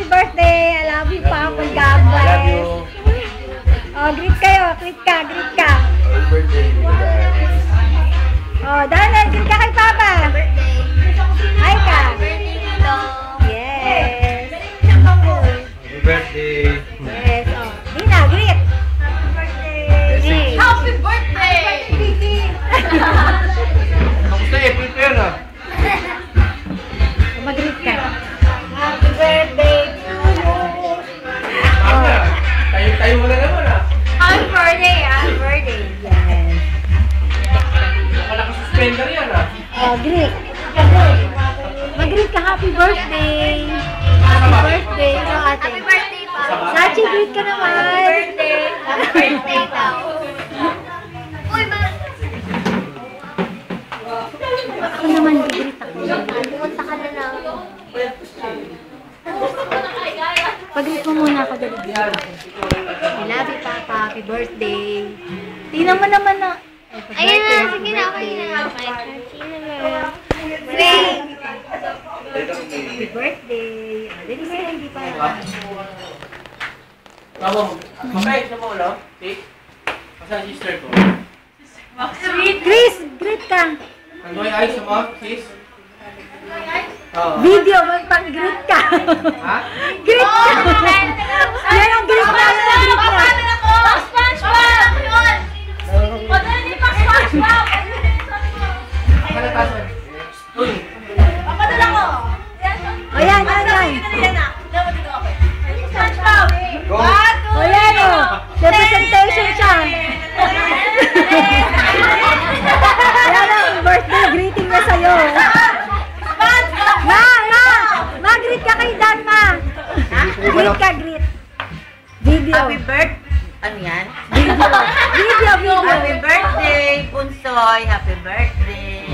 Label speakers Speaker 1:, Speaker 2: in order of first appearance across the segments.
Speaker 1: birthday. I love you, Papa. God bless. Oh, greet kayo. Greet ka.
Speaker 2: Happy birthday.
Speaker 1: Oh, Dana, greet ka kay Papa. Hi ka. Yes.
Speaker 2: Happy birthday.
Speaker 1: Yes. Oh, Dina, greet.
Speaker 3: Happy birthday!
Speaker 2: Kamusta eh? Prepare na.
Speaker 1: Mag-greet ka. Happy birthday to you.
Speaker 2: Tayo mo na naman ah.
Speaker 3: Happy birthday! Happy birthday!
Speaker 1: Yes.
Speaker 2: Wala ka suspender yan ah.
Speaker 1: Oh, greet. Mag-greet ka. Happy birthday. Happy birthday. Oh, ate.
Speaker 3: Happy birthday, Papa!
Speaker 1: Sachi, greet ka naman.
Speaker 3: Happy birthday! Happy birthday daw! Uy, ba?
Speaker 1: Ako naman, greet ako.
Speaker 3: Pumunta ka na lang.
Speaker 1: Pag-greet mo muna ako dali. I love you, Papa. Happy birthday. Tingnan mo naman na.
Speaker 3: Ayun na, sige na, okay na. Wait!
Speaker 1: Happy birthday. Dali sila, hindi pa.
Speaker 2: Tama mo. Mabait na mo, no? Cake? Kasi sister ko.
Speaker 1: Chris, greet ka.
Speaker 2: Ano ay ayos mo? Kiss? Oo.
Speaker 1: Video, magpang-greet ka.
Speaker 2: Ha?
Speaker 1: Greet ka. Yan ang greet na.
Speaker 2: Kalatasan. Uy.
Speaker 1: O yan.
Speaker 2: Go.
Speaker 1: O yan o. Representation siya. Yan ang birthday greeting na sa'yo. Ma-greet ka kay Dan, ma. Greet ka, greet. Video.
Speaker 4: Happy birthday! Ano yan?
Speaker 1: Video.
Speaker 4: Happy birthday, Punsoy! Happy birthday!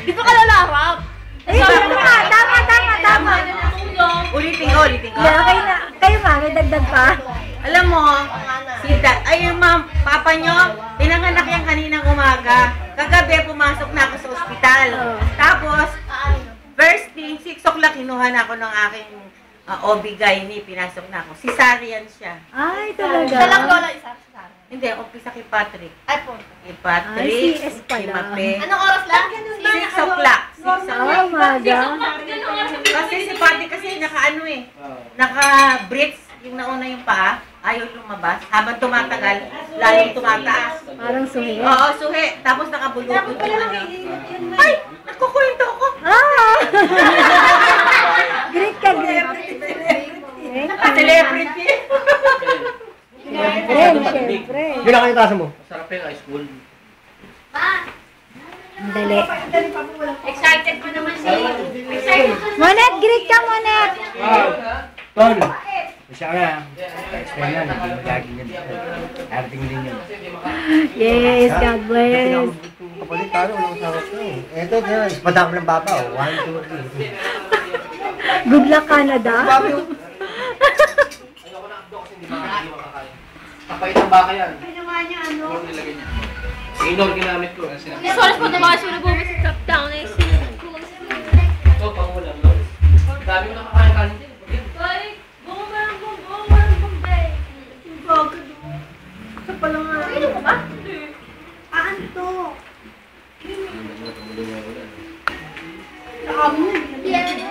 Speaker 3: Di ba ka lalarap?
Speaker 1: Eh, tama.
Speaker 4: Ulitin ko.
Speaker 1: Yeah, okay na. Kayo ma, may dagdag pa.
Speaker 4: Alam mo, yung papa nyo, pinanganak yan kaninang umaga. Kagabi, pumasok na ako sa ospital. Tapos, first thing, 6 o'clock, kinuha na ako ng aking OB-GYN, pinasok na ako. Cesarean siya.
Speaker 1: Ay, talaga.
Speaker 3: Isa lang doon, isa.
Speaker 4: Hindi, umpisa kay Patrick.
Speaker 3: Ay, po.
Speaker 4: Kay Patrick,
Speaker 1: Ay, CS
Speaker 4: kay
Speaker 1: pala.
Speaker 4: Mape.
Speaker 3: Anong oras lang?
Speaker 4: 6 o'clock. 6 o'clock.
Speaker 1: Oh, maga.
Speaker 4: Kasi si Patrick kasi naka-bridge yung nauna yung paa, ayaw lumabas. Habang tumatagal, lalong tumataas.
Speaker 1: Parang suhi.
Speaker 4: Oo, suhi. Tapos nakabulukod yung ano. Ay! Nagkukwento ako!
Speaker 1: Ah! Greet ka, greet.
Speaker 4: Celebrity!
Speaker 1: Siyempre.
Speaker 2: Yun lang kayo tasa mo. Masarap yung ice cold.
Speaker 1: Ang dali.
Speaker 3: Excited ko naman siya. Excited ko.
Speaker 1: Monet, greet ka, Monet.
Speaker 5: Tol, siya nga. Explain na, hindi magaging yan. Arating din yun.
Speaker 1: Yes, God bless.
Speaker 5: Kapalit tayo, walang sarap na eh. Eto, ispadam ng baba. 1, 2, 3.
Speaker 1: Good luck, Canada.
Speaker 2: Ayoko na ang docs, hindi makakain. Kapait ng baka yan.
Speaker 3: Ginawa niya ano?
Speaker 2: Ano nilagay niya? Inor ginamit ko.
Speaker 3: This one is for the boss who will be top down. I see.
Speaker 2: Ito, pangulam. No? Dami mo nakakain kanin din.
Speaker 3: Ano ko ba?
Speaker 1: Anto.
Speaker 3: Sa amo. Yeah.